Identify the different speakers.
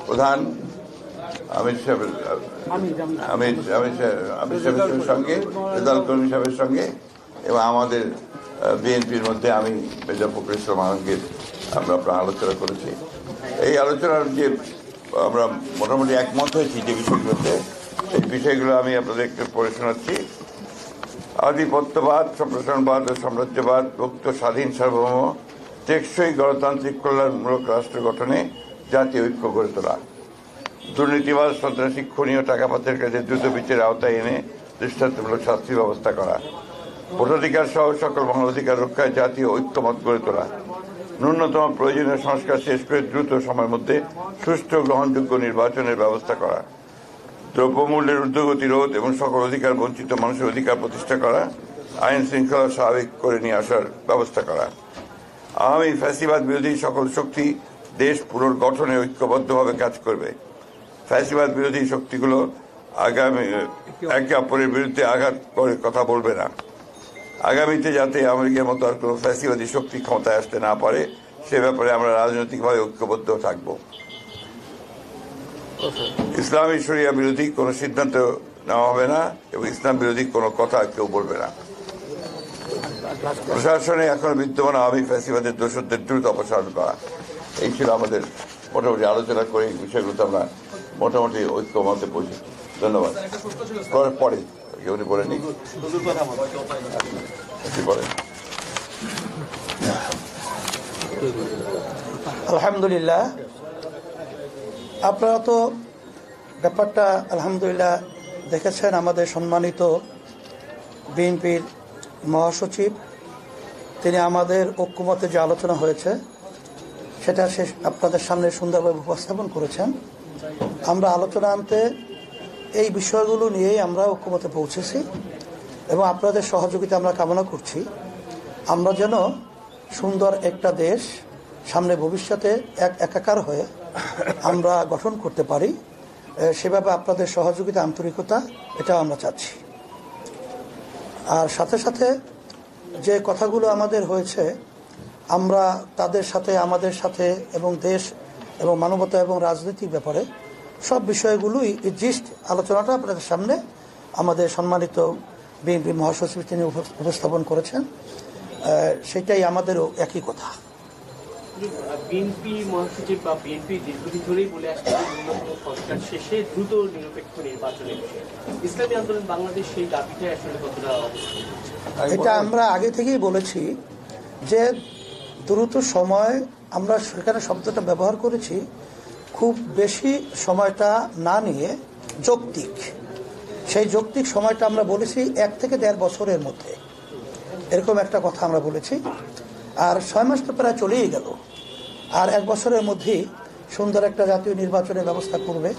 Speaker 1: প্রধান আমির সাহেবের সঙ্গে, রেজাল করিম সাহেবের সঙ্গে এবং আমাদের বিএনপির মধ্যে আমি মির্জা ফখরুল ইসলাম আলমগীর আমরা আলোচনা করেছি। এই আলোচনার যে আমরা মোটামুটি একমত হয়েছি যে বিষয়গুলোতে, এই বিষয়গুলো আমি আপনাদেরকে পড়ে শোনাচ্ছি। আধিপত্যবাদ, সম্প্রসারণবাদ ও সাম্রাজ্যবাদ, মুক্ত, স্বাধীন, সার্বভৌম, টেকসই গণতান্ত্রিক কল্যাণমূলক রাষ্ট্র গঠনে জাতীয় ঐক্য গড়ে তোলা, দুর্নীতিবাদ, সন্ত্রাসী, খুনি ও টাকা পাচারের কাছে দ্রুত বিচারের আওতায় এনে দৃষ্টান্তমূলক শাস্তির ব্যবস্থা করা, ভোটাধিকার সহ সকল মানবাধিকার রক্ষায় জাতীয় ঐক্যমত গড়ে তোলা, ন্যূনতম প্রয়োজনীয় সংস্কার শেষ করে দ্রুত সময়ের মধ্যে সুষ্ঠু গ্রহণযোগ্য নির্বাচনের ব্যবস্থা করা, দ্রব্যমূল্যের ঊর্ধ্বগতি রোধ এবং সকল অধিকার বঞ্চিত মানুষের অধিকার প্রতিষ্ঠা করা, আইন শৃঙ্খলা স্বাভাবিক করে নিয়ে আসার ব্যবস্থা করা, আওয়ামী ফ্যাসিবাদ বিরোধী সকল শক্তি দেশ পুনর্গঠনে ঐক্যবদ্ধভাবে কাজ করবে। ফ্যাসিবাদ বিরোধী শক্তিগুলো আগামী একে অপরের বিরুদ্ধে আঘাত করে কথা বলবে না। আগামীতে যাতে আমেরিকার মতো আর কোনো ফ্যাসিবাদী শক্তি ক্ষমতায় আসতে না পারে সে ব্যাপারে আমরা রাজনৈতিকভাবে ঐক্যবদ্ধ থাকব। ইসলামী শরিয়া বিরোধী কোনো সিদ্ধান্ত নেওয়া হবে না এবং ইসলাম বিরোধী কোনো কথা কেউ বলবে না। প্রশাসনে এখন বিদ্যমান আওয়ামী ফ্যাসিবাদের দোষদের দ্রুত অপসারণ করা। এই ছিল আমাদের মোটামুটি আলোচনা করে এই বিষয়গুলোতে আমরা মোটামুটি ঐক্যমতে পৌঁছেছি। ধন্যবাদ। পরে উনি বলেনি বলেন।
Speaker 2: আলহামদুলিল্লাহ, আপনারা তো ব্যাপারটা আলহামদুলিল্লাহ দেখেছেন। আমাদের সম্মানিত বিএনপির মহাসচিব তিনি আমাদের ঐক্যমতে যে আলোচনা হয়েছে সেটা আপনাদের সামনে সুন্দরভাবে উপস্থাপন করেছেন। আমরা আলোচনা আনতে এই বিষয়গুলো নিয়েই আমরা ঐক্যমতে পৌঁছেছি এবং আপনাদের সহযোগিতা আমরা কামনা করছি। আমরা যেন সুন্দর একটা দেশ সামনে ভবিষ্যতে একাকার হয়ে আমরা গঠন করতে পারি, সেভাবে আপনাদের সহযোগিতা, আন্তরিকতা এটা আমরা চাচ্ছি। আর সাথে সাথে যে কথাগুলো আমাদের হয়েছে আমরা তাদের সাথে, আমাদের সাথে এবং দেশ এবং মানবতা এবং রাজনৈতিক ব্যাপারে সব বিষয়গুলোই জিস্ট আলোচনাটা আপনাদের সামনে আমাদের সম্মানিত বিএনপি মহাসচিব তিনি উপস্থাপন করেছেন। সেটাই আমাদেরও একই কথা।
Speaker 3: বিএনপি মহাসচিব বা বিএনপি দীর্ঘদিন ধরেই বলে আসছে ন্যূনতম সংস্কার শেষে দ্রুত নিরপেক্ষ নির্বাচনের ইসলামী আন্দোলন বাংলাদেশ সেই দাবিটা আসলে কতটা?
Speaker 2: এটা আমরা আগে থেকেই বলেছি যে দ্রুত সময়, আমরা সেখানে শব্দটা ব্যবহার করেছি, খুব বেশি সময়টা না নিয়ে যৌক্তিক, সেই যৌক্তিক সময়টা আমরা বলেছি 1 থেকে 1.5 বছরের মধ্যে, এরকম একটা কথা আমরা বলেছি। আর 6 মাস তো প্রায় চলেই গেল, আর 1 বছরের মধ্যেই সুন্দর একটা জাতীয় নির্বাচনের ব্যবস্থা করবে।